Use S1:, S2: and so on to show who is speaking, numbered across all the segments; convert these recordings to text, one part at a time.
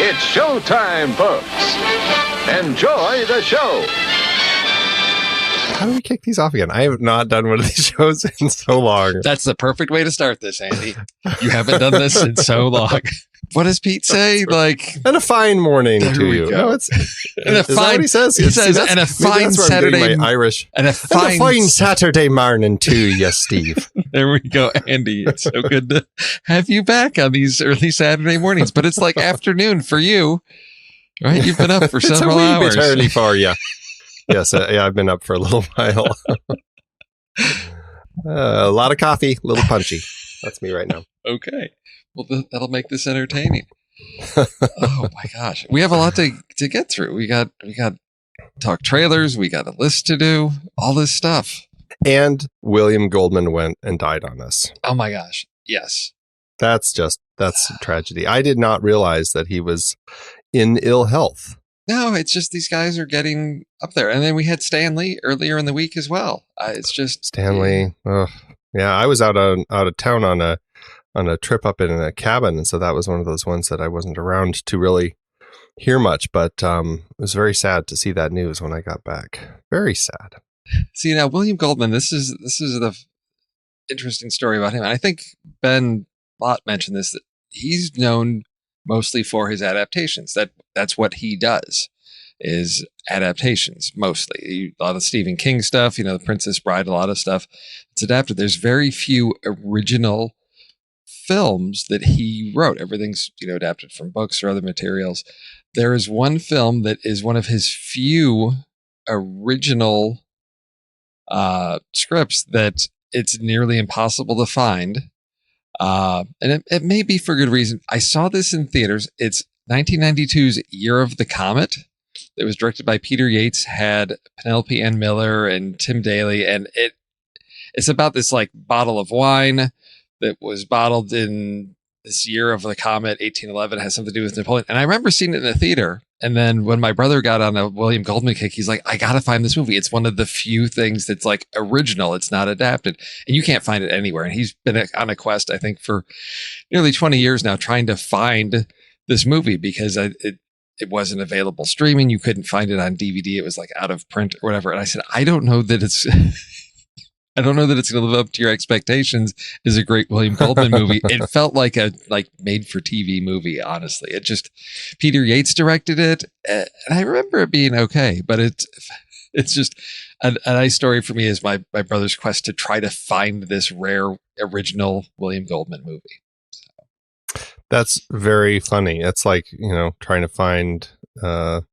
S1: It's showtime, folks. Enjoy the show.
S2: How do we kick these off again? I have not done one of these shows in so long.
S3: That's the perfect way to start this, Andy. You haven't done this in so long. What does Pete say? Like,
S2: and a fine morning to you.
S3: Go.
S2: No, it's
S3: and a
S2: is
S3: fine,
S2: that what he says?
S3: He says, and a fine Saturday,
S2: my Irish,
S3: and a fine
S2: Saturday morning to you, Steve.
S3: There we go, Andy. It's so good to have you back on these early Saturday mornings, but it's like afternoon for you, right? You've been up for several hours.
S2: It's a wee bit early for you. Yes, yeah, I've been up for a little while. A lot of coffee, a little punchy. That's me right now.
S3: Okay. Well, that'll make this entertaining. Oh my gosh. We have a lot to get through. We got talk trailers. We got a list to do, all this stuff.
S2: And William Goldman went and died on us.
S3: Oh my gosh. Yes.
S2: That's a tragedy. I did not realize that he was in ill health.
S3: No, it's just these guys are getting up there. And then we had Stan Lee earlier in the week as well. It's just
S2: Stan Lee. Yeah, I was out of town on a trip up in a cabin, and so that was one of those ones that I wasn't around to really hear much. But it was very sad to see that news when I got back. Very sad.
S3: See, now William Goldman, this is the interesting story about him. And I think Ben Lott mentioned this, that he's known mostly for his adaptations. That's what he does, is adaptations mostly. A lot of Stephen King stuff, The Princess Bride, a lot of stuff. It's adapted. There's very few original films that he wrote. Everything's, adapted from books or other materials. There is one film that is one of his few original scripts that it's nearly impossible to find. And it may be for good reason. I saw this in theaters. It's 1992's Year of the Comet. It was directed by Peter Yates, had Penelope Ann Miller and Tim Daly, and it's about this like bottle of wine that was bottled in this year of the comet, 1811. It has something to do with Napoleon. And I remember seeing it in the theater. And then when my brother got on a William Goldman kick, he's like, I got to find this movie. It's one of the few things that's like original. It's not adapted. And you can't find it anywhere. And he's been on a quest, I think, for nearly 20 years now, trying to find this movie because it wasn't available streaming. You couldn't find it on DVD. It was like out of print or whatever. And I said, I don't know that it's going to live up to your expectations as a great William Goldman movie. It felt like a made for TV movie, honestly. It just, Peter Yates directed it, and I remember it being okay, but it's just a nice story for me as my brother's quest to try to find this rare original William Goldman movie. So.
S2: That's very funny. It's like, trying to find the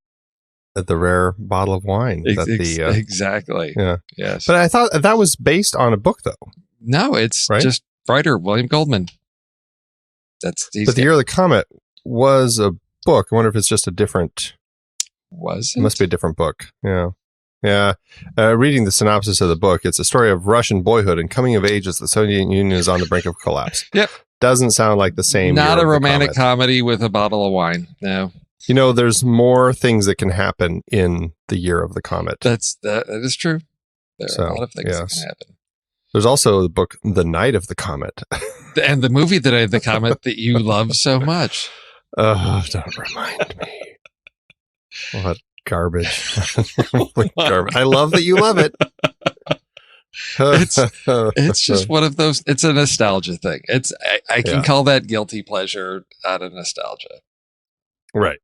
S2: rare bottle of wine.
S3: Exactly.
S2: Yeah.
S3: Yes.
S2: But I thought that was based on a book, though.
S3: No, it's just writer William Goldman.
S2: But the Year of the Comet was a book. I wonder if it's just a different.
S3: Was it?
S2: It must be a different book. Yeah. Yeah. Reading the synopsis of the book, it's a story of Russian boyhood and coming of age as the Soviet Union is on the brink of collapse.
S3: Yep.
S2: Doesn't sound like the same.
S3: Not a romantic comedy with a bottle of wine. No.
S2: There's more things that can happen in the Year of the Comet.
S3: That is true. There are a lot of things that can happen.
S2: There's also the book The Night of the Comet.
S3: And the movie The Night of the Comet that you love so much.
S2: Oh, don't remind me. What garbage. Garbage. I love that you love it.
S3: It's just one of those, it's a nostalgia thing. I can call that guilty pleasure out of nostalgia.
S2: Right.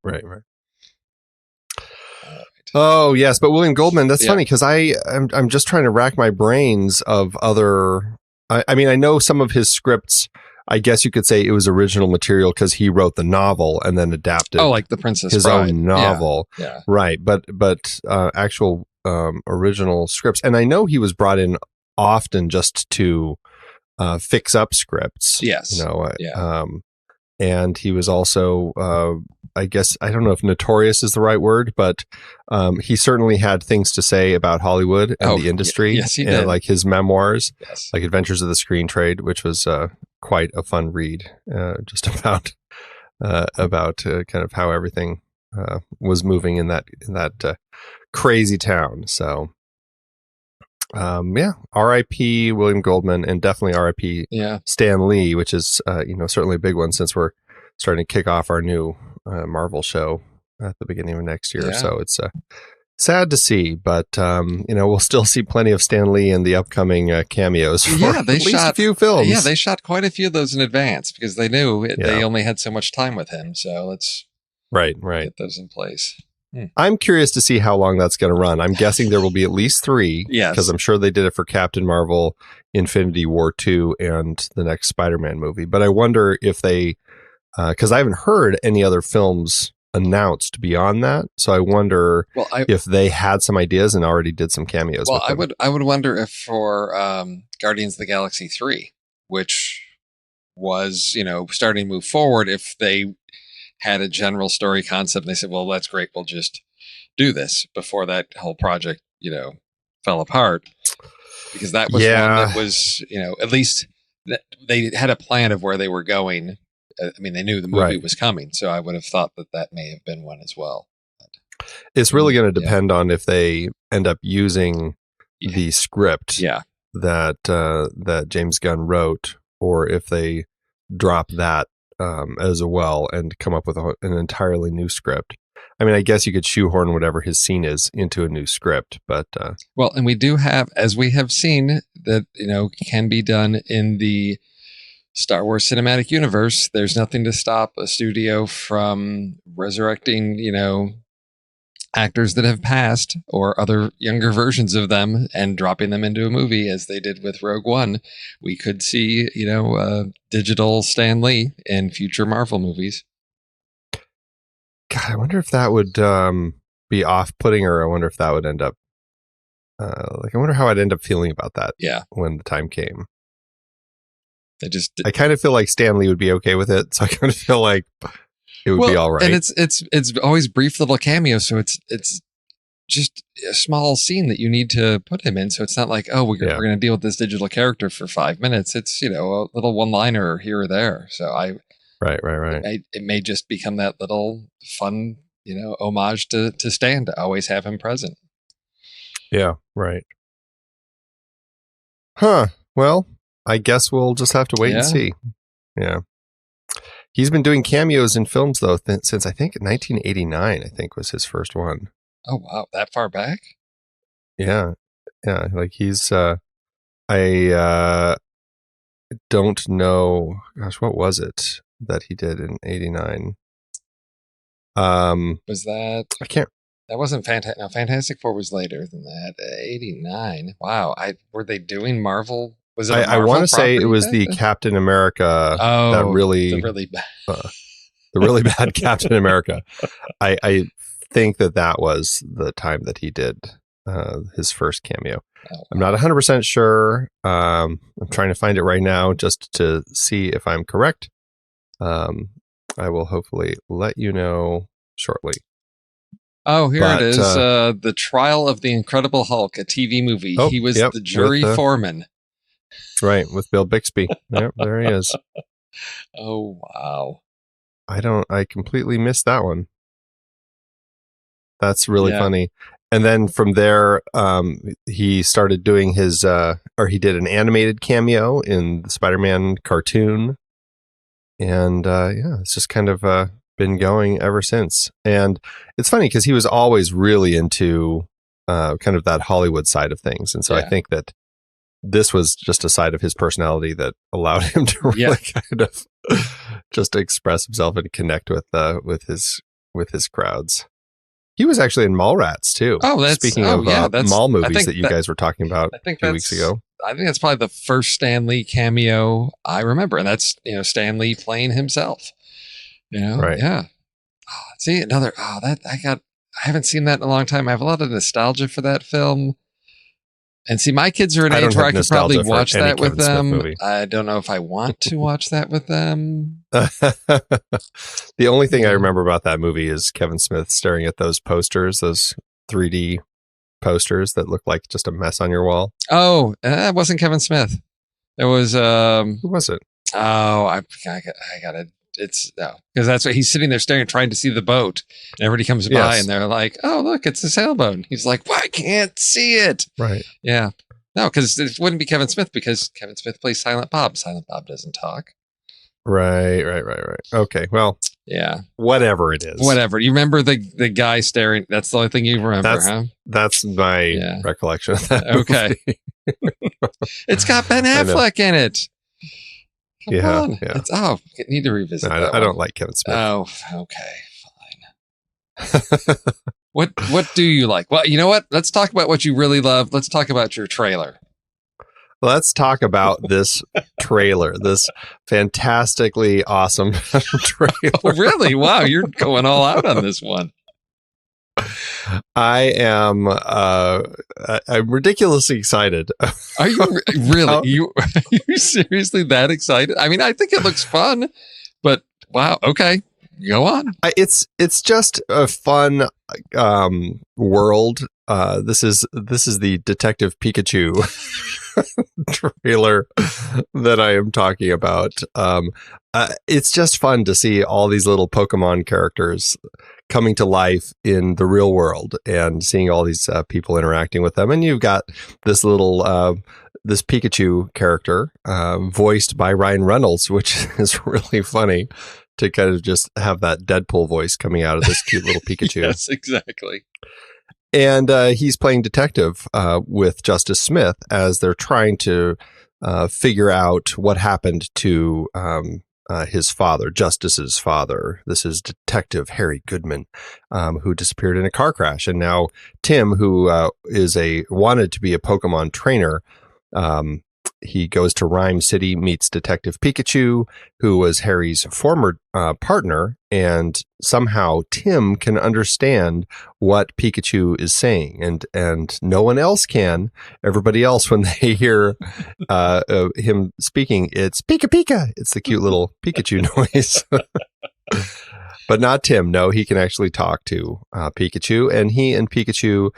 S2: Oh, yes. But William Goldman, that's funny because I'm just trying to rack my brains of other. I mean, I know some of his scripts. I guess you could say it was original material because he wrote the novel and then adapted.
S3: Oh, like The Princess
S2: his
S3: Bride.
S2: own novel.
S3: Yeah.
S2: Right. But actual original scripts. And I know he was brought in often just to fix up scripts.
S3: Yes.
S2: And he was also, I guess, I don't know if notorious is the right word, but he certainly had things to say about Hollywood and the industry.
S3: Yes, he did.
S2: Like his memoirs, like Adventures of the Screen Trade, which was quite a fun read, just about kind of how everything was moving in that crazy town. So, R.I.P. William Goldman, and definitely R.I.P. Stan Lee, which is certainly a big one since we're starting to kick off our new Marvel show at the beginning of next year.
S3: Yeah.
S2: So it's sad to see, but we'll still see plenty of Stan Lee in the upcoming cameos for
S3: Yeah, they
S2: at least
S3: shot
S2: a few films.
S3: Yeah, they shot quite a few of those in advance because they knew
S2: Yeah.
S3: they only had so much time with him. So let's
S2: right.
S3: get those in place.
S2: I'm curious to see how long that's going to run. I'm guessing there will be at least 3.
S3: Yes.
S2: Because I'm sure they did it for Captain Marvel, Infinity War 2, and the next Spider-Man movie. But I wonder if they, because I haven't heard any other films announced beyond that. So I wonder if they had some ideas and already did some cameos.
S3: Well, I would wonder if for Guardians of the Galaxy 3, which was, starting to move forward, if they had a general story concept and they said, well, that's great, we'll just do this before that whole project, fell apart. Because that was one that was, at least they had a plan of where they were going. I mean, they knew the movie was coming, so I would have thought that may have been one as well.
S2: It's really going to depend on if they end up using the script that James Gunn wrote, or if they drop that as well and come up with an entirely new script. I mean, I guess you could shoehorn whatever his scene is into a new script, but
S3: and we do have, as we have seen, that can be done in the Star Wars cinematic universe. There's nothing to stop a studio from resurrecting, actors that have passed or other younger versions of them and dropping them into a movie, as they did with Rogue One. We could see, digital Stan Lee in future Marvel movies.
S2: God, I wonder if that would be off-putting, or I wonder if that would end up I wonder how I'd end up feeling about that.
S3: Yeah,
S2: when the time came.
S3: I
S2: kind of feel like Stan Lee would be okay with it, so I kind of feel like it would be all right.
S3: And it's always brief little cameos, so it's just a small scene that you need to put him in. So it's not like, we're going to deal with this digital character for 5 minutes. It's a little one-liner here or there. So
S2: right.
S3: It may just become that little fun homage to Stan, to always have him present.
S2: Yeah, right. Huh. Well, I guess we'll just have to wait and see. Yeah. He's been doing cameos in films, though, since I think 1989, I think, was his first one.
S3: Oh, wow. That far back?
S2: Yeah. Yeah. Like he's, I don't know. Gosh, what was it that he did in 89?
S3: Was that?
S2: I can't.
S3: That wasn't Fantastic. No, Fantastic Four was later than that. 89. Wow. Were they doing Marvel? Was it?
S2: I want to say it was the Captain America.
S3: Oh,
S2: the really bad, the really bad Captain America. I think that was the time that he did his first cameo. Oh, wow. I'm not 100% sure. I'm trying to find it right now just to see if I'm correct. I will hopefully let you know shortly.
S3: Oh, here it is. The Trial of the Incredible Hulk, a TV movie. He was the jury foreman.
S2: Right, with Bill Bixby. Yep, there he is.
S3: Oh, wow.
S2: I completely missed that one. That's really funny. And then from there, he started doing he did an animated cameo in the Spider-Man cartoon. And it's just kind of been going ever since. And it's funny because he was always really into kind of that Hollywood side of things. And so I think that this was just a side of his personality that allowed him to really kind of just express himself and connect with his crowds. He was actually in Mallrats too.
S3: Oh,
S2: speaking of mall movies that you guys were talking about a few weeks ago.
S3: I think that's probably the first Stan Lee cameo I remember, and that's Stan Lee playing himself.
S2: Right?
S3: Yeah. Oh, see another. I haven't seen that in a long time. I have a lot of nostalgia for that film. And see, my kids are an age where I could probably watch that with them. I don't know if I want to watch that with them.
S2: The only thing I remember about that movie is Kevin Smith staring at those posters, those 3D posters that look like just a mess on your wall. Oh,
S3: that wasn't Kevin Smith. It was.
S2: Who was it?
S3: Oh, I gotta. It's no, because that's what he's sitting there staring, trying to see the boat, and everybody comes by and they're like, "Oh, look, it's a sailboat." And he's like, "Well, I can't see it."
S2: Right.
S3: Yeah. No, because it wouldn't be Kevin Smith because Kevin Smith plays Silent Bob. Silent Bob doesn't talk.
S2: Right. Okay. Well,
S3: Yeah.
S2: Whatever it is.
S3: Whatever. You remember the guy staring? That's the only thing you remember, huh?
S2: That's my recollection of that movie.
S3: It's got Ben Affleck in it. Come on.
S2: Yeah.
S3: I need to revisit that.
S2: I don't like Kevin Smith.
S3: Oh, okay. Fine. What do you like? Well, you know what? Let's talk about what you really love. Let's talk about your trailer.
S2: Let's talk about this trailer, this fantastically awesome trailer.
S3: Oh, really? Wow, you're going all out on this one.
S2: I am I'm ridiculously excited.
S3: Are you really? Are you seriously that excited? I mean, I think it looks fun, but wow, okay. Go on.
S2: It's just a fun world. This is the Detective Pikachu trailer that I am talking about. It's just fun to see all these little Pokemon characters coming to life in the real world and seeing all these people interacting with them. And you've got this little this Pikachu character voiced by Ryan Reynolds, which is really funny to kind of just have that Deadpool voice coming out of this cute little Pikachu.
S3: Yes, exactly.
S2: And he's playing detective with Justice Smith as they're trying to figure out what happened to his father, Justice's father. This is Detective Harry Goodman, who disappeared in a car crash. And now Tim, who wanted to be a Pokemon trainer, he goes to Rhyme City, meets Detective Pikachu, who was Harry's former partner, and somehow Tim can understand what Pikachu is saying, and no one else can. Everybody else, when they hear him speaking, it's Pika Pika. It's the cute little Pikachu noise. But not Tim. No, he can actually talk to Pikachu, and he and Pikachu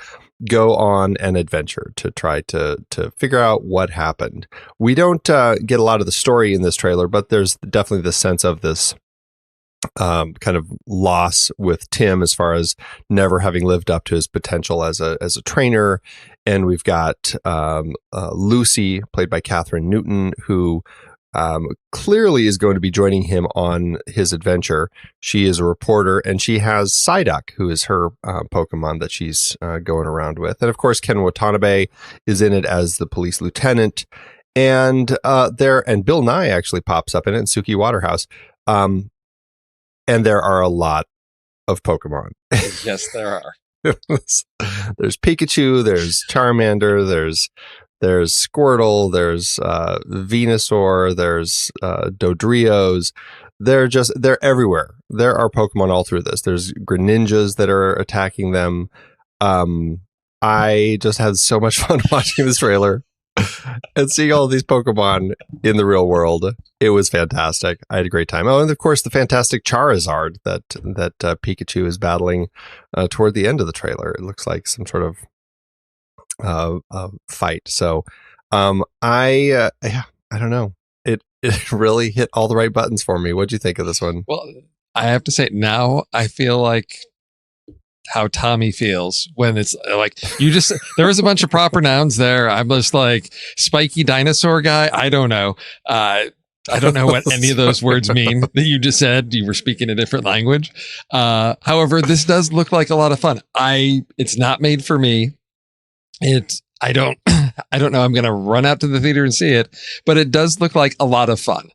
S2: go on an adventure to try to figure out what happened. We don't get a lot of the story in this trailer, but there's definitely the sense of this kind of loss with Tim as far as never having lived up to his potential as a trainer. And we've got Lucy, played by Catherine Newton, who clearly is going to be joining him on his adventure. She is a reporter, and she has Psyduck, who is her Pokemon that she's going around with. And of course, Ken Watanabe is in it as the police lieutenant. And Bill Nye actually pops up in it, and Suki Waterhouse. And there are a lot of Pokemon.
S3: Yes, there are.
S2: There's Pikachu, there's Charmander, there's Squirtle, there's Venusaur, there's Dodrios. They're everywhere. There are Pokemon all through this. There's Greninjas that are attacking them. I just had so much fun watching this trailer and seeing all these Pokemon in the real world. It was fantastic. I had a great time. Oh, and of course, the fantastic Charizard that Pikachu is battling toward the end of the trailer. It looks like some sort of fight. So I don't know. It really hit all the right buttons for me. What'd you think of this one?
S3: Well, I have to say, now I feel like how Tommy feels when it's like there was a bunch of proper nouns there. I'm just like spiky dinosaur guy. I don't know. I don't know what any of those words mean that you just said. You were speaking a different language. However, this does look like a lot of fun. It's not made for me. I don't know. I'm going to run out to the theater and see it, but it does look like a lot of fun.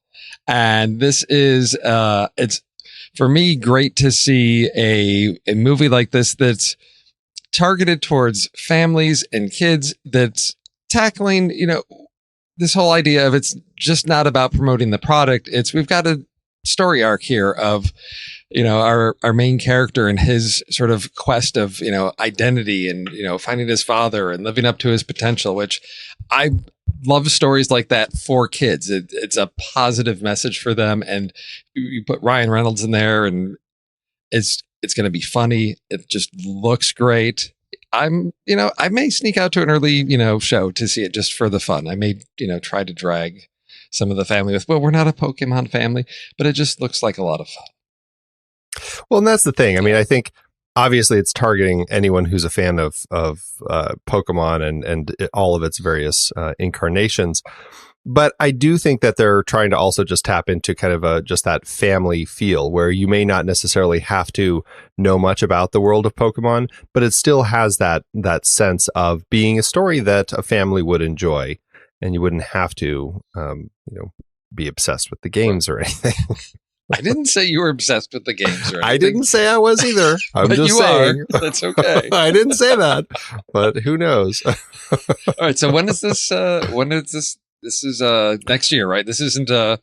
S3: And this is, it's for me great to see a movie like this that's targeted towards families and kids, that's tackling, this whole idea of it's just not about promoting the product. We've got a story arc here of, our main character and his sort of quest of, identity and, finding his father and living up to his potential, which I love stories like that for kids. It's a positive message for them. And you put Ryan Reynolds in there and it's going to be funny. It just looks great. I may sneak out to an early, show to see it just for the fun. I may, try to drag some of the family with, well, we're not a Pokemon family, but it just looks like a lot of fun.
S2: Well, and that's the thing. I mean, I think obviously it's targeting anyone who's a fan of Pokemon and all of its various incarnations. But I do think that they're trying to also just tap into kind of just that family feel where you may not necessarily have to know much about the world of Pokemon, but it still has that sense of being a story that a family would enjoy, and you wouldn't have to, be obsessed with the games or anything.
S3: I didn't say you were obsessed with the games or anything.
S2: I didn't say I was either. I'm
S3: but
S2: just
S3: you
S2: saying.
S3: Are. That's okay.
S2: I didn't say that, but who knows?
S3: All right. So when is this? This is next year, right? This isn't a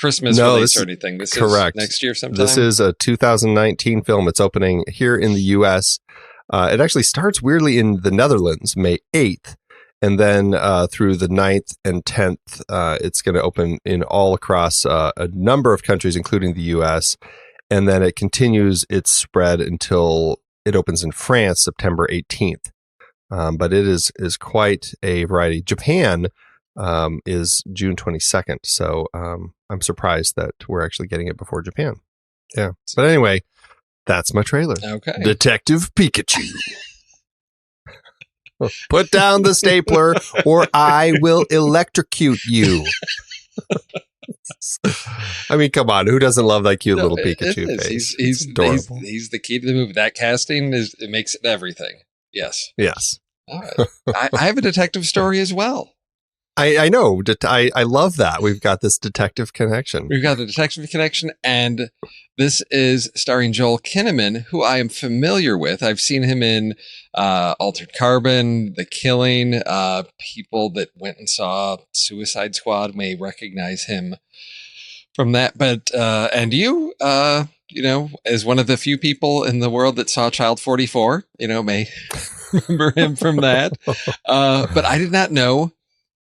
S3: Christmas release or anything. This
S2: correct.
S3: Is next year sometime.
S2: This is a 2019 film. It's opening here in the U.S. It actually starts weirdly in the Netherlands, May 8th. And then through the 9th and 10th, it's going to open in all across a number of countries, including the U.S. And then it continues its spread until it opens in France, September 18th. But it is quite a variety. Japan is June 22nd. So I'm surprised that we're actually getting it before Japan. Yeah. But anyway, that's my trailer.
S3: Okay.
S2: Detective Pikachu. Put down the stapler or I will electrocute you. I mean, come on. Who doesn't love that cute little Pikachu face?
S3: He's
S2: adorable.
S3: He's the key to the movie. That casting it makes it everything. Yes.
S2: Yes.
S3: All right. I have a detective story as well.
S2: I know. I love that. We've got this detective connection.
S3: We've got the detective connection, and this is starring Joel Kinnaman, who I am familiar with. I've seen him in Altered Carbon, The Killing. People that went and saw Suicide Squad may recognize him from that. But and you, as one of the few people in the world that saw Child 44, may remember him from that. But I did not know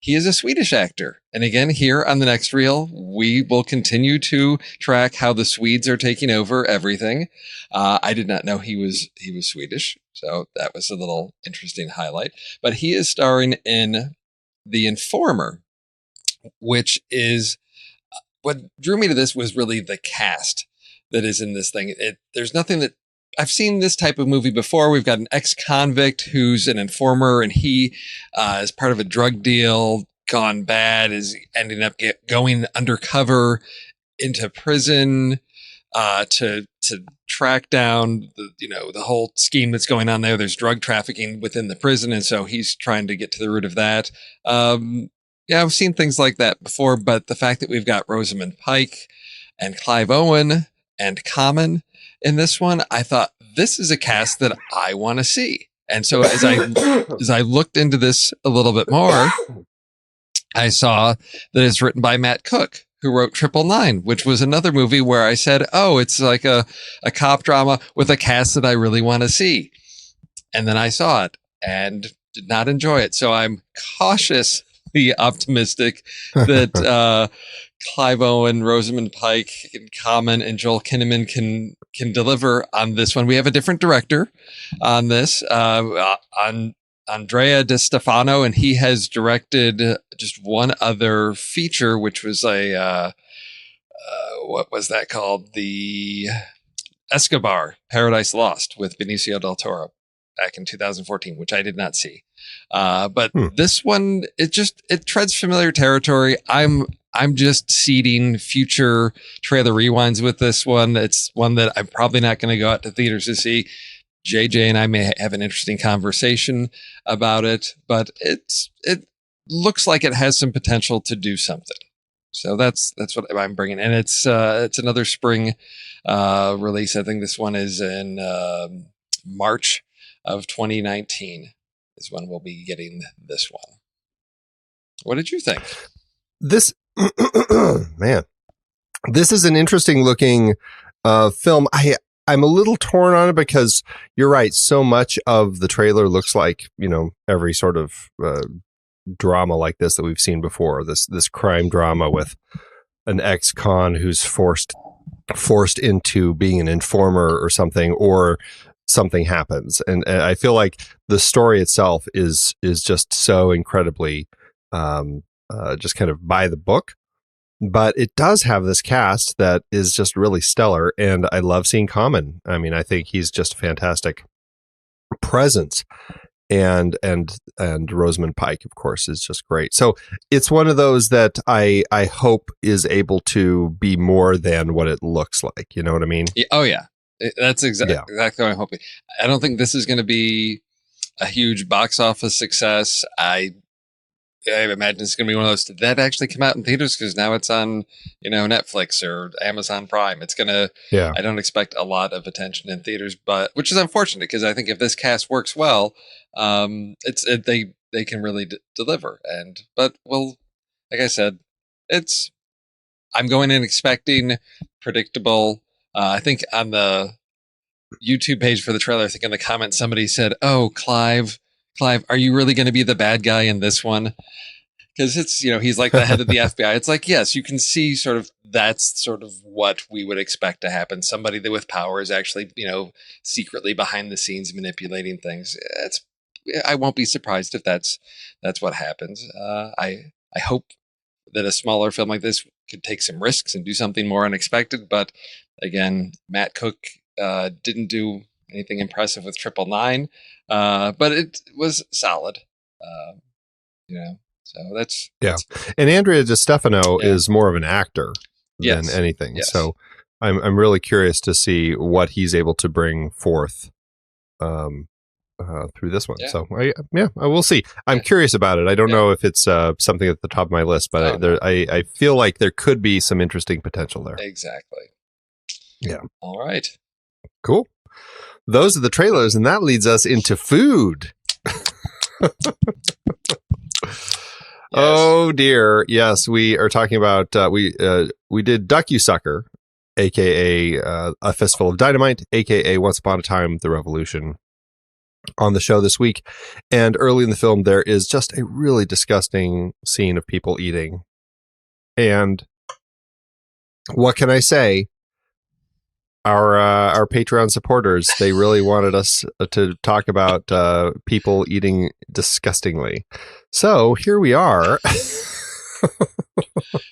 S3: he is a Swedish actor. And again, here on the next reel, we will continue to track how the Swedes are taking over everything. I did not know he was Swedish. So that was a little interesting highlight. But he is starring in The Informer, which is what drew me to this was really the cast that is in this thing. There's nothing that I've seen this type of movie before. We've got an ex-convict who's an informer, and he is part of a drug deal gone bad, is ending up going undercover into prison to track down the whole scheme that's going on there. There's drug trafficking within the prison, and so he's trying to get to the root of that. I've seen things like that before, but the fact that we've got Rosamund Pike and Clive Owen and Common in this one, I thought this is a cast that I want to see. And so as I looked into this a little bit more, I saw that it's written by Matt Cook, who wrote 999, which was another movie where I said, oh, it's like a cop drama with a cast that I really want to see. And then I saw it and did not enjoy it. So I'm cautiously optimistic that Clive Owen, Rosamund Pike, Common, and Joel Kinnaman can deliver on this one. We have a different director on this, on Andrea Di Stefano, and he has directed just one other feature, which was what was that called? The Escobar, Paradise Lost, with Benicio del Toro back in 2014, which I did not see. But this one, it treads familiar territory. I'm just seeding future trailer rewinds with this one. It's one that I'm probably not going to go out to theaters to see. JJ and I may have an interesting conversation about it, but it looks like it has some potential to do something. So that's what I'm bringing. And it's another spring release. I think this one is in March of 2019 is when we'll be getting this one. What did you think?
S2: This man, this is an interesting looking film. I'm a little torn on it because you're right. So much of the trailer looks like, every sort of drama like this that we've seen before. This crime drama with an ex-con who's forced into being an informer or something, or something happens. And I feel like the story itself is just so incredibly just kind of by the book. But it does have this cast that is just really stellar, and I love seeing Common. I mean, I think he's just a fantastic presence. and Rosamund Pike, of course, is just great. So it's one of those that I hope is able to be more than what it looks like. You know what I mean?
S3: Yeah, oh yeah, that's exactly what I'm hoping. I don't think this is going to be a huge box office success. I imagine it's going to be one of those that actually come out in theaters because now it's on, Netflix or Amazon Prime. It's going to, I don't expect a lot of attention in theaters, but which is unfortunate because I think if this cast works well, they can really deliver. But like I said, I'm going in expecting predictable. I think on the YouTube page for the trailer, I think in the comments somebody said, "Oh, Clive, are you really going to be the bad guy in this one?" Because it's, he's like the head of the FBI. It's like, yes, you can see that's sort of what we would expect to happen. Somebody that with power is actually, secretly behind the scenes manipulating things. I won't be surprised if that's what happens. I hope that a smaller film like this could take some risks and do something more unexpected. But again, Matt Cook didn't do anything impressive with 999, but it was solid. So that's
S2: and Andrea DiStefano is more of an actor than anything.
S3: Yes.
S2: So I'm really curious to see what he's able to bring forth through this one.
S3: Yeah.
S2: So I will see. I'm curious about it. I don't know if it's something at the top of my list, but I feel like there could be some interesting potential there.
S3: Exactly.
S2: Yeah.
S3: All right.
S2: Cool. Those are the trailers, and that leads us into food. Oh dear. Yes, we are talking about we did Duck-You-Sucker, aka A Fistful of Dynamite, aka Once Upon a Time the Revolution, on the show this week. And early in the film there is just a really disgusting scene of people eating. And what can I say? Our Patreon supporters, they really wanted us to talk about people eating disgustingly. So here we are.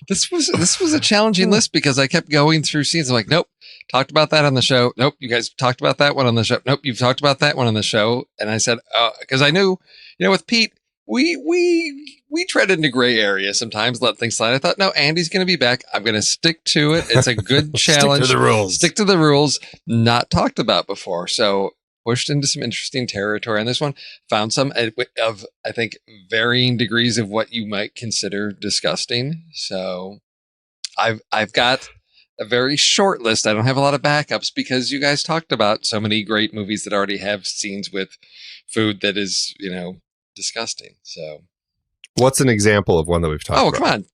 S3: This was a challenging list because I kept going through scenes. I'm like, nope, talked about that on the show. Nope, you guys talked about that one on the show. Nope, you've talked about that one on the show. And I said, because I knew, with Pete, we tread into gray areas sometimes, let things slide. I thought, no, Andy's going to be back. I'm going to stick to it. It's a good challenge. Stick to the rules. Not talked about before. So pushed into some interesting territory on this one. Found some of, I think, varying degrees of what you might consider disgusting. So I've got a very short list. I don't have a lot of backups because you guys talked about so many great movies that already have scenes with food that is, disgusting. So
S2: what's an example of one that we've talked about?
S3: Come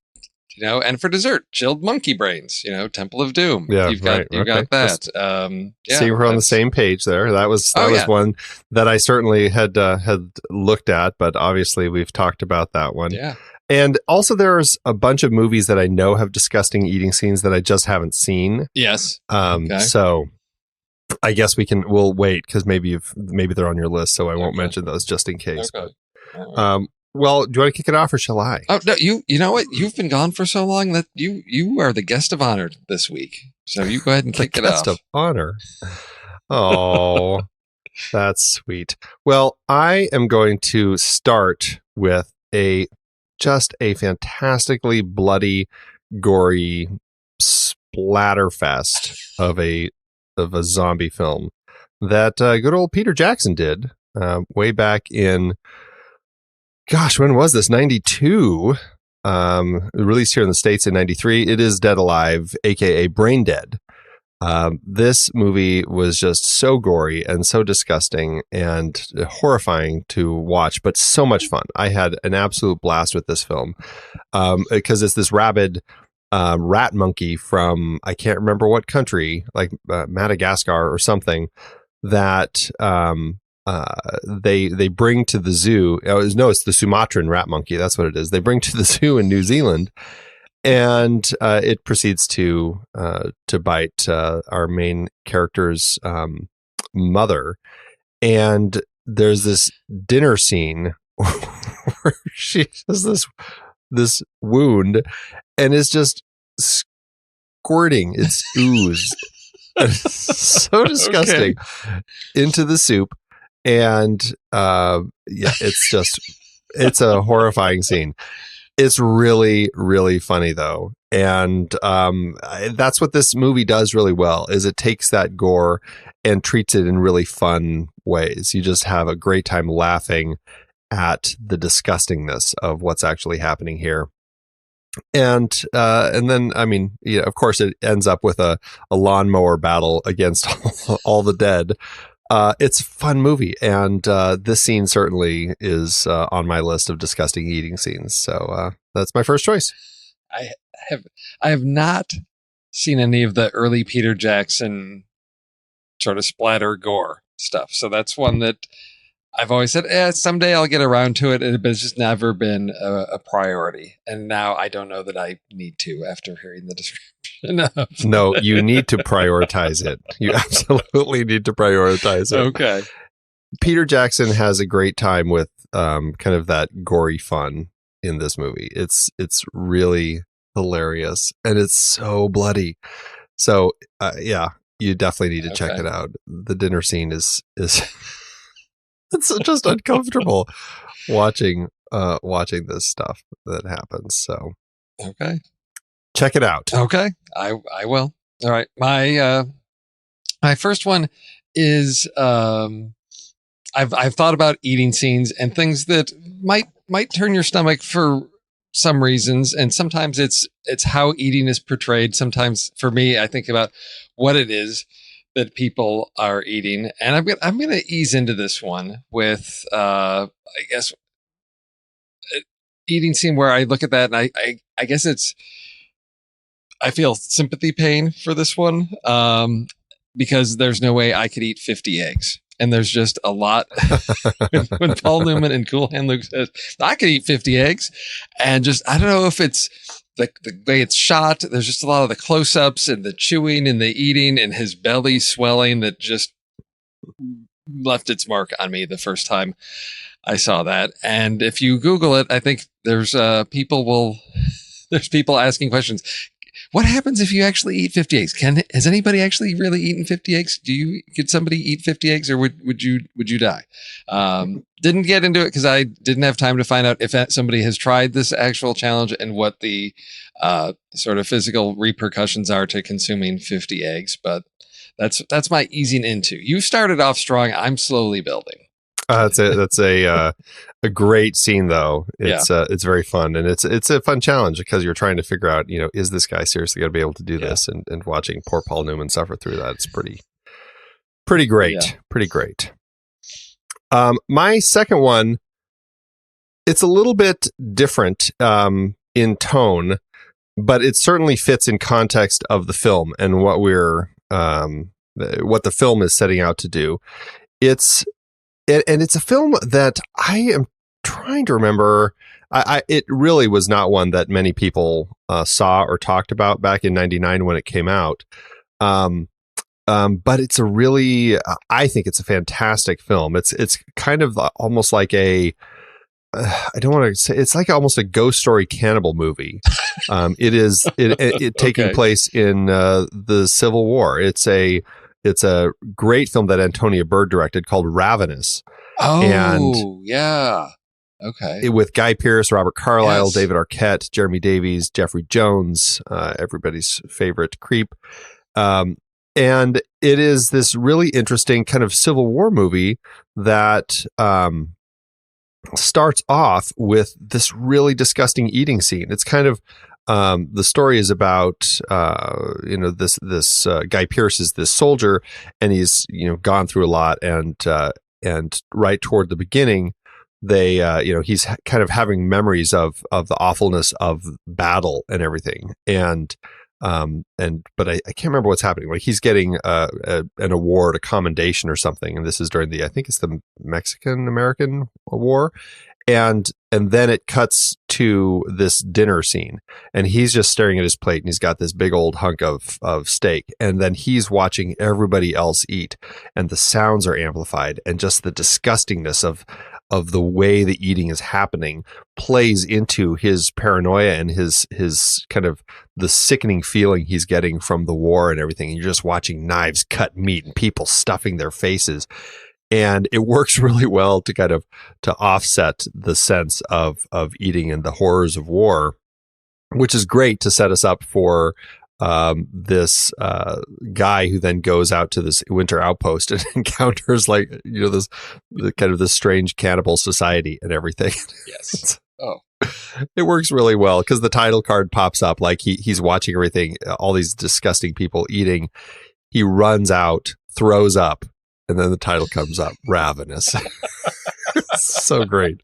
S3: on. And for dessert, chilled monkey brains, Temple of Doom.
S2: Yeah,
S3: you've got that.
S2: See, we're on the same page there. That was one that I certainly had looked at, but obviously we've talked about that one.
S3: Yeah.
S2: And also there's a bunch of movies that I know have disgusting eating scenes that I just haven't seen.
S3: Yes.
S2: So I guess we'll wait because maybe they're on your list, so I won't mention those just in case.
S3: Okay.
S2: Well, do you want to kick it off or shall I?
S3: Oh no, you know what? You've been gone for so long that you are the guest of honor this week. So you go ahead and kick it off.
S2: Guest of honor. Oh, that's sweet. Well, I am going to start with just a fantastically bloody, gory splatterfest of a zombie film that good old Peter Jackson did way back in. Gosh, when was this? 92. Released here in the States in 93. It is Dead Alive, aka Brain Dead. This movie was just so gory and so disgusting and horrifying to watch, but so much fun. I had an absolute blast with this film because it's this rabid rat monkey from, I can't remember what country, like Madagascar or something, that they bring to the zoo. It's the Sumatran rat monkey. That's what it is. They bring to the zoo in New Zealand, and it proceeds to bite our main character's mother. And there's this dinner scene where she has this wound and is just squirting its ooze. So disgusting into the soup. And it's a horrifying scene. It's really, really funny though. And that's what this movie does really well, is it takes that gore and treats it in really fun ways. You just have a great time laughing at the disgustingness of what's actually happening here. And then, I mean, of course, it ends up with a lawnmower battle against all the dead. It's a fun movie, and this scene certainly is on my list of disgusting eating scenes. So that's my first choice.
S3: I have not seen any of the early Peter Jackson sort of splatter gore stuff. So that's one that I've always said, someday I'll get around to it, but it's just never been a priority. And now I don't know that I need to after hearing the description.
S2: No, you need to prioritize it. You absolutely need to prioritize it.
S3: Okay.
S2: Peter Jackson has a great time with kind of that gory fun in this movie. It's really hilarious, and it's so bloody. So yeah, you definitely need to check it out. The dinner scene is it's just uncomfortable watching this stuff that happens. So
S3: okay,
S2: check it out.
S3: Okay, I will. All right, my first one is I've thought about eating scenes and things that might turn your stomach for some reasons, and sometimes it's how eating is portrayed. Sometimes for me, I think about what it is that people are eating, and I'm gonna ease into this one with I guess eating scene where I look at that and I guess I feel sympathy pain for this one because there's no way I could eat 50 eggs. And there's just a lot when Paul Newman and Cool Hand Luke says, I could eat 50 eggs. And just, I don't know if it's the way it's shot. There's just a lot of the close-ups and the chewing and the eating and his belly swelling that just left its mark on me the first time I saw that. And if you Google it, I think there's people asking questions. What happens if you actually eat 50 eggs? Has anybody actually really eaten 50 eggs? Could somebody eat 50 eggs, or would you die? Didn't get into it because I didn't have time to find out if somebody has tried this actual challenge and what the sort of physical repercussions are to consuming 50 eggs. But that's my easing into. You started off strong. I'm slowly building.
S2: That's a great scene though. It's very fun, and it's a fun challenge because you're trying to figure out, is this guy seriously going to be able to do this? And watching poor Paul Newman suffer through that, it's pretty great. Yeah. Pretty great. My second one, it's a little bit different in tone, but it certainly fits in context of the film and what the film is setting out to do. And it's a film that I am trying to remember. It really was not one that many people saw or talked about back in '99 when it came out. But it's I think it's a fantastic film. It's kind of almost like I don't want to say, it's like almost a ghost story cannibal movie. It is taking place in the Civil War. It's a great film that Antonia Bird directed called Ravenous.
S3: Oh, and yeah. Okay.
S2: With Guy Pearce, Robert Carlyle, David Arquette, Jeremy Davies, Jeffrey Jones, everybody's favorite creep. And it is this really interesting kind of Civil War movie that starts off with this really disgusting eating scene. It's kind of the story is about this Guy Pearce is this soldier, and he's gone through a lot, and right toward the beginning, they he's kind of having memories of the awfulness of battle and everything, but I can't remember what's happening. Like he's getting an award, a commendation or something, and this is during I think it's the Mexican-American War. And then it cuts to this dinner scene, and he's just staring at his plate, and he's got this big old hunk of steak, and then he's watching everybody else eat, and the sounds are amplified, and just the disgustingness of the way the eating is happening plays into his paranoia and his kind of the sickening feeling he's getting from the war and everything. And you're just watching knives cut meat and people stuffing their faces. And it works really well to kind of to offset the sense of eating and the horrors of war, which is great to set us up for this guy who then goes out to this winter outpost and encounters this kind of this strange cannibal society and everything.
S3: Yes. Oh,
S2: it works really well because the title card pops up like he's watching everything, all these disgusting people eating. He runs out, throws up, and then the title comes up, Ravenous. So great.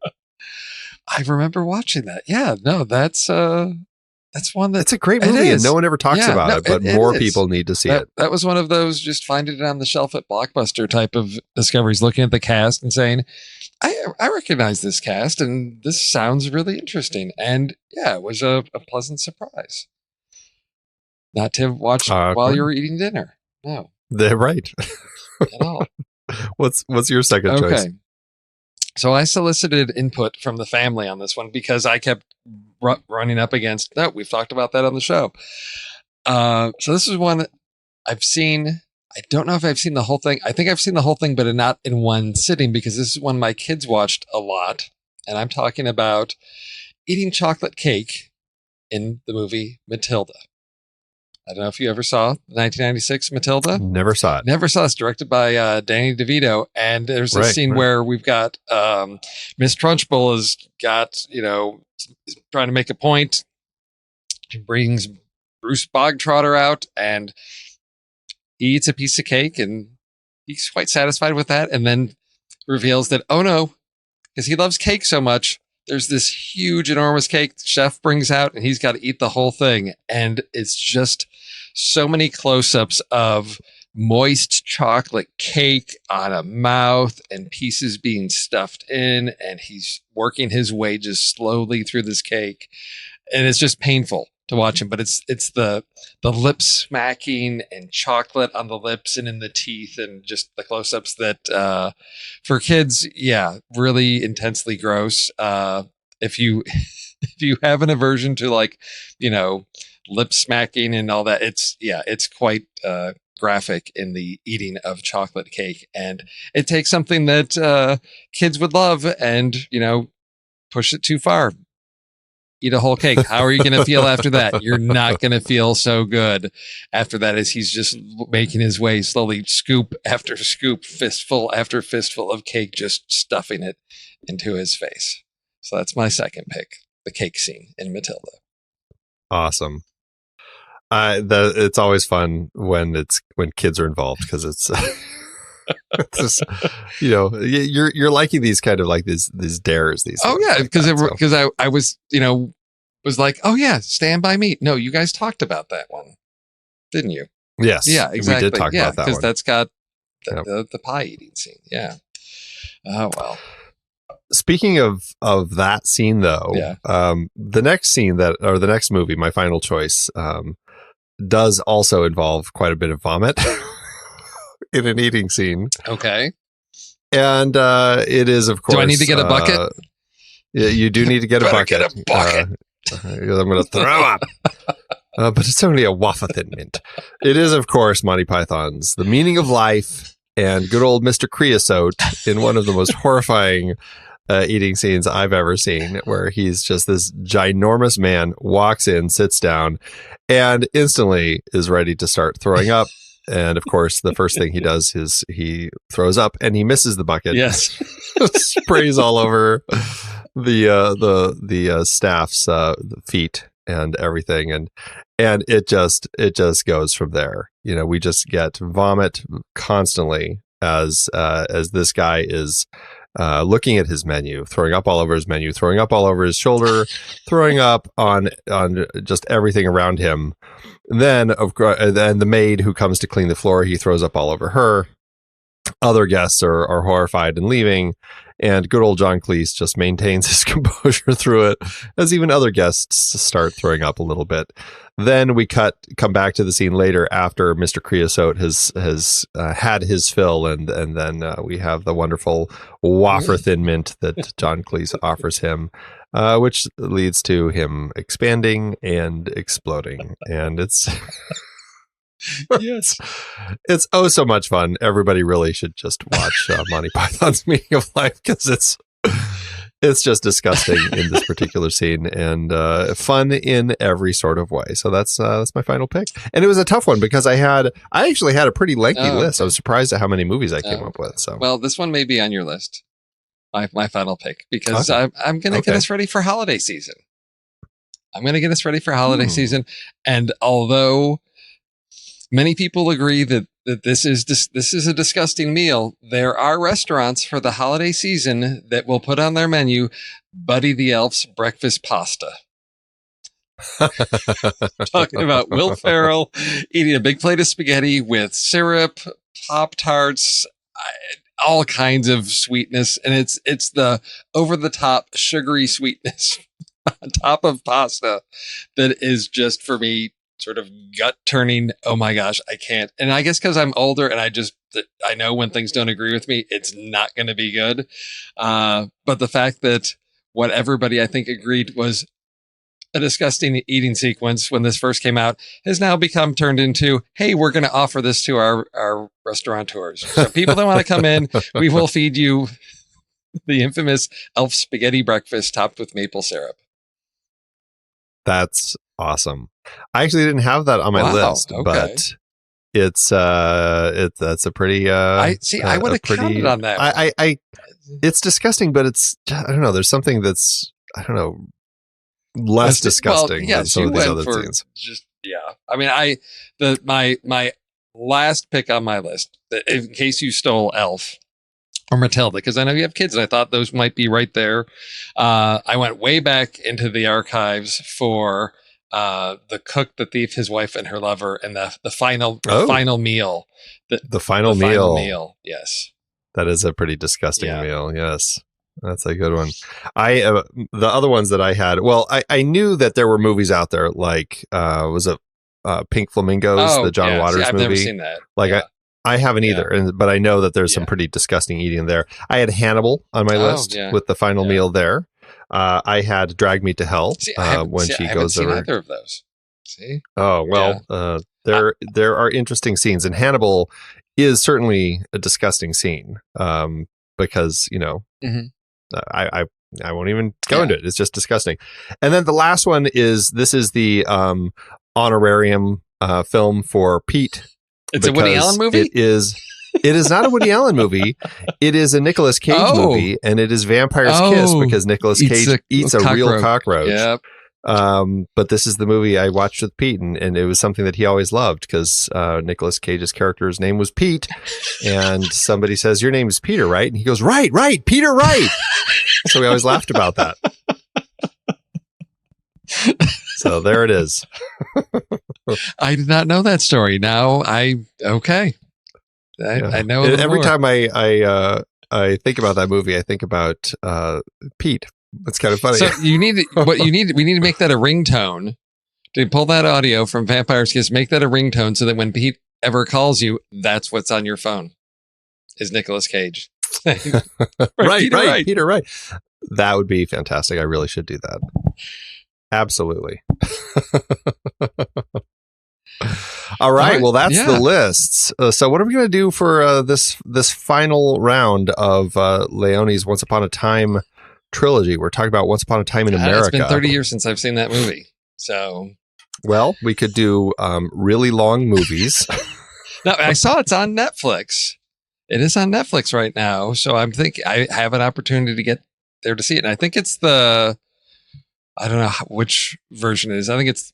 S3: I remember watching that. Yeah, no, that's one that
S2: it's a great movie and no one ever talks about it, but more people need to see it.
S3: That was one of those just finding it on the shelf at Blockbuster type of discoveries, looking at the cast and saying, I recognize this cast and this sounds really interesting. And yeah, it was a pleasant surprise. Not to watch while you were eating dinner. No.
S2: They're right.
S3: At all.
S2: What's your second choice?
S3: So I solicited input from the family on this one because I kept running up against, no, we've talked about that on the show. So this is one I've seen. I don't know if I've seen the whole thing. I think I've seen the whole thing, but not in one sitting because this is one my kids watched a lot. And I'm talking about eating chocolate cake in the movie Matilda. I don't know if you ever saw 1996 Matilda.
S2: Never saw it.
S3: Never saw it. It's directed by Danny DeVito. And there's a scene where we've got Miss Trunchbull has got, trying to make a point. She brings Bruce Bogtrotter out and he eats a piece of cake and he's quite satisfied with that. And then reveals that, oh no, because he loves cake so much, there's this huge, enormous cake the chef brings out and he's got to eat the whole thing. And it's just so many close-ups of moist chocolate cake on a mouth and pieces being stuffed in. And he's working his way just slowly through this cake. And it's just painful to watch him. But it's the lip smacking and chocolate on the lips and in the teeth and just the close-ups that for kids, yeah, really intensely gross. If you have an aversion to lip smacking and all that, it's quite graphic in the eating of chocolate cake. And it takes something that kids would love and, push it too far. Eat a whole cake. How are you going to feel after that? You're not going to feel so good after that as he's just making his way slowly, scoop after scoop, fistful after fistful of cake, just stuffing it into his face. So that's my second pick, the cake scene in Matilda.
S2: Awesome. It's always fun when kids are involved because it's, it's just, you're liking these kind of like these dares.
S3: Oh yeah, because I was was like, oh yeah, Stand By Me. No, you guys talked about that one, didn't you?
S2: Yes.
S3: Yeah, exactly.
S2: We did talk about that one
S3: because that's got the pie eating scene. Yeah. Oh well.
S2: Speaking of that scene, though, the next scene the next movie, my final choice, does also involve quite a bit of vomit in an eating scene.
S3: Okay.
S2: And it is, of course.
S3: Do I need to get a bucket?
S2: Yeah, you do need to get a bucket.
S3: Get a bucket.
S2: I'm going to throw up. But it's only a wafer thin mint. It is, of course, Monty Python's The Meaning of Life and good old Mr. Creosote in one of the most horrifying eating scenes I've ever seen, where he's just this ginormous man, walks in, sits down, and instantly is ready to start throwing up. And of course, the first thing he does is he throws up and he misses the bucket.
S3: Yes.
S2: Sprays all over the staff's feet and everything. And it just goes from there. We just get vomit constantly as this guy is looking at his menu, throwing up all over his menu, throwing up all over his shoulder, throwing up on just everything around him. Then the maid who comes to clean the floor, he throws up all over her. Other guests are horrified and leaving, and good old John Cleese just maintains his composure through it as even other guests start throwing up a little bit. Then we come back to the scene later after Mr. Creosote has had his fill, and then we have the wonderful wafer thin mint that John Cleese offers him, which leads to him expanding and exploding, and it's
S3: Yes.
S2: It's oh so much fun. Everybody really should just watch Monty Python's Meaning of Life because it's just disgusting in this particular scene and fun in every sort of way. So that's my final pick. And it was a tough one because I actually had a pretty lengthy list. I was surprised at how many movies I came up with. So
S3: well, this one may be on your list. My final pick because I'm going to get us ready for holiday season. And although many people agree that this is a disgusting meal, there are restaurants for the holiday season that will put on their menu Buddy the Elf's breakfast pasta. Talking about Will Ferrell eating a big plate of spaghetti with syrup, Pop-Tarts, all kinds of sweetness, and it's the over the top sugary sweetness on top of pasta that is just for me sort of gut turning. Oh my gosh, I can't. And I guess because I'm older and I know when things don't agree with me, it's not going to be good. But the fact that what everybody I think agreed was a disgusting eating sequence when this first came out has now become turned into, hey, we're going to offer this to our restaurateurs. So people that want to come in, we will feed you the infamous elf spaghetti breakfast topped with maple syrup.
S2: That's awesome. I actually didn't have that on my list, but that's a pretty
S3: I would have counted on that.
S2: It's disgusting, but I don't know, there's something that's, I don't know, less disgusting than some of these other things. I mean, my last pick on my list, in case you stole Elf or Matilda, because I know you have kids and I thought those might be right there. I went way back into the archives for The Cook, the Thief, His Wife, and Her Lover, and the final meal. The final meal. Yes. That is a pretty disgusting meal. Yes. That's a good one. The other ones that I had, well, I knew that there were movies out there like, was it Pink Flamingos, the John Waters movie? I've never seen that. I haven't either, but I know that there's some pretty disgusting eating there. I had Hannibal on my list with the final meal there. I had Drag Me to Hell when she goes over. I haven't seen either of those. See? Oh, well, there are interesting scenes, and Hannibal is certainly a disgusting scene because, you know, I won't even go into it. It's just disgusting. And then the last one is the honorarium film for Pete.
S3: It's a Woody Allen movie?
S2: It is not a Woody Allen movie. It is a Nicolas Cage movie, and it is Vampire's Kiss because Nicolas Cage eats a real cockroach. Yep. But this is the movie I watched with Pete, and it was something that he always loved because Nicolas Cage's character's name was Pete, and somebody says, "Your name is Peter, right?" And he goes, "Right, Peter, right." So we always laughed about that. So there it is.
S3: I did not know that story. Now I know.
S2: Every time I think about that movie, I think about Pete. It's kind of funny.
S3: So we need to make that a ringtone. To pull that audio from Vampire's Kiss, make that a ringtone so that when Pete ever calls you, that's what's on your phone. Is Nicolas Cage.
S2: right, Peter, right. That would be fantastic. I really should do that. Absolutely. All right. Well, that's the lists. So what are we going to do for this final round of Leone's Once Upon a Time trilogy? We're talking about Once Upon a Time in America.
S3: It's been 30 years since I've seen that movie. So,
S2: well, we could do really long movies.
S3: No, I saw it's on Netflix. It is on Netflix right now. So I'm thinking I have an opportunity to get there to see it. And I think it's I don't know which version it is. I think it's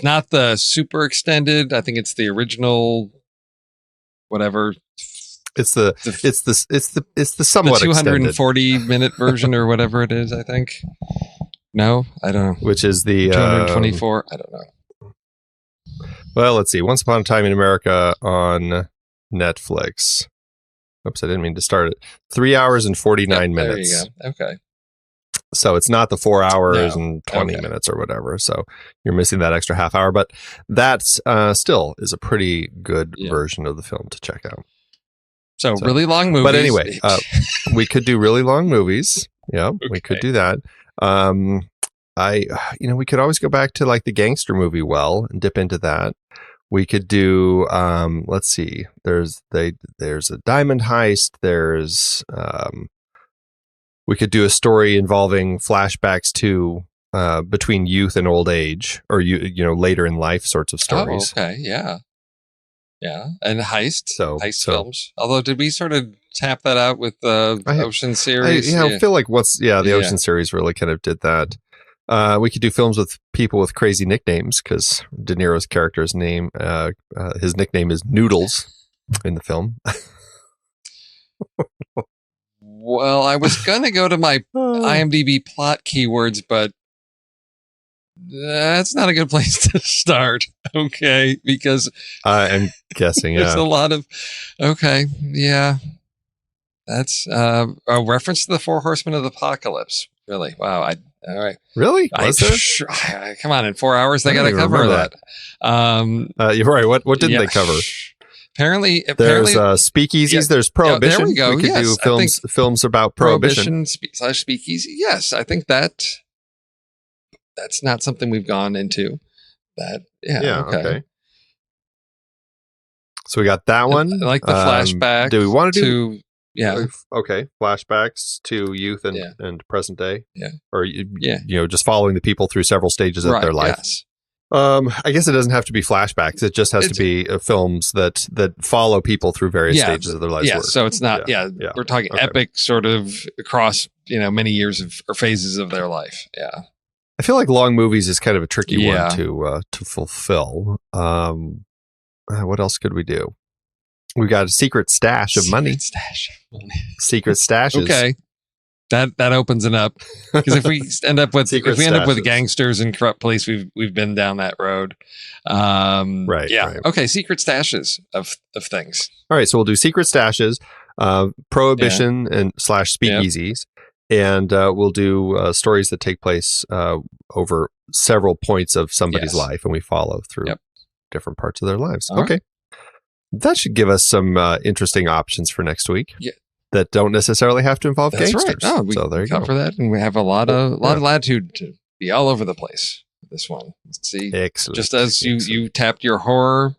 S3: not the super extended. I think it's the original, whatever.
S2: It's the somewhat
S3: 240 minute version or whatever it is. I think. No, I don't know.
S2: Which is the
S3: 224. I don't know.
S2: Well, let's see. Once Upon a Time in America on Netflix. Oops, I didn't mean to start it. 3 hours and 49 minutes.
S3: There you go. Okay.
S2: So it's not the 4 hours and 20 minutes or whatever. So you're missing that extra half hour, but that's still is a pretty good version of the film to check out. So
S3: really long movies.
S2: But anyway, we could do really long movies. Yeah, we could do that. We could always go back to like the gangster movie and dip into that. We could do, let's see, there's a diamond heist. We could do a story involving flashbacks to between youth and old age, or later in life sorts of stories.
S3: Oh, okay, yeah, and heist
S2: So
S3: films. Although, did we sort of tap that out with the Ocean series?
S2: I feel like the Ocean series really kind of did that. We could do films with people with crazy nicknames, because De Niro's character's name, his nickname is Noodles in the film.
S3: Well, I was going to go to my IMDb plot keywords, but that's not a good place to start. Okay, because
S2: I'm guessing,
S3: there's a lot of. Okay, yeah, that's a reference to the Four Horsemen of the Apocalypse. Really? Wow. All right.
S2: Really? Was there?
S3: Come on, in 4 hours they got to cover that.
S2: You're right. What didn't they cover?
S3: Apparently,
S2: there's speakeasies. Yeah, there's prohibition.
S3: There we go.
S2: We could do films about prohibition
S3: / speakeasy. Yes, I think that's not something we've gone into. Okay.
S2: So we got that one.
S3: I like the flashback.
S2: Do we want to do?
S3: Yeah.
S2: Okay. Flashbacks to youth and present day.
S3: Yeah.
S2: Or just following the people through several stages of their life.
S3: Yes.
S2: I guess it doesn't have to be flashbacks. It just has to be films that follow people through various stages of their lives.
S3: Yeah. So it's not. We're talking epic, sort of across many years or phases of their life. Yeah.
S2: I feel like long movies is kind of a tricky one to fulfill. What else could we do? We got a secret stash of money. Secret stashes.
S3: Okay. That opens it up, because if we end up with gangsters and corrupt police, we've been down that road.
S2: Right.
S3: Yeah.
S2: Right.
S3: Okay. Secret stashes of things.
S2: All right. So we'll do secret stashes, prohibition and / speakeasies, and we'll do stories that take place over several points of somebody's life, and we follow through different parts of their lives.
S3: All
S2: okay.
S3: Right.
S2: That should give us some interesting options for next week.
S3: Yeah.
S2: That don't necessarily have to involve gangsters.
S3: Right. No, we
S2: there you go.
S3: For that, and we have a lot of latitude to be all over the place. This one, let's see.
S2: Excellent.
S3: Just as you tapped your horror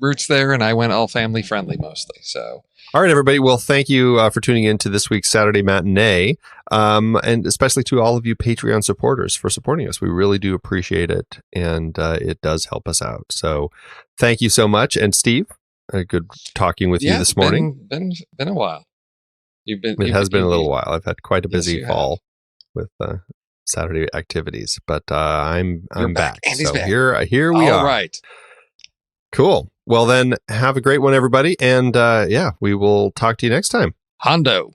S3: roots there, and I went all family friendly mostly. So,
S2: all right, everybody. Well, thank you for tuning in to this week's Saturday Matinee, and especially to all of you Patreon supporters for supporting us. We really do appreciate it, and it does help us out. So, thank you so much. And Steve, good talking with you this morning.
S3: Been a while.
S2: It has been a little while. I've had quite a busy fall with Saturday activities, but I'm back.
S3: Andy's back.
S2: Here we are.
S3: All right.
S2: Cool. Well, then have a great one, everybody. And we will talk to you next time.
S3: Hondo.